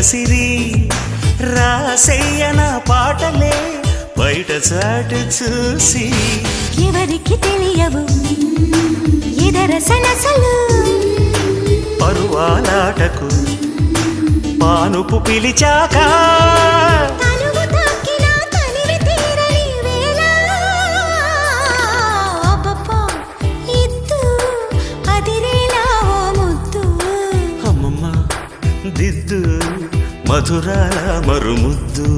సిరి రాసయ్యన పాటలే బయట చాటు చూసి ఎవరికి తెలియవు ఇదర సలసలు పరువాలాటకు పానుపు పిలిచాక తనువు తాకిన తనివి తీరని వేళ అబ్బబ్బా ఇద్దు అదిరేలా ఓ ముద్దు అమ్మమ్మ దిద్దు మధురాల మరుముద్దు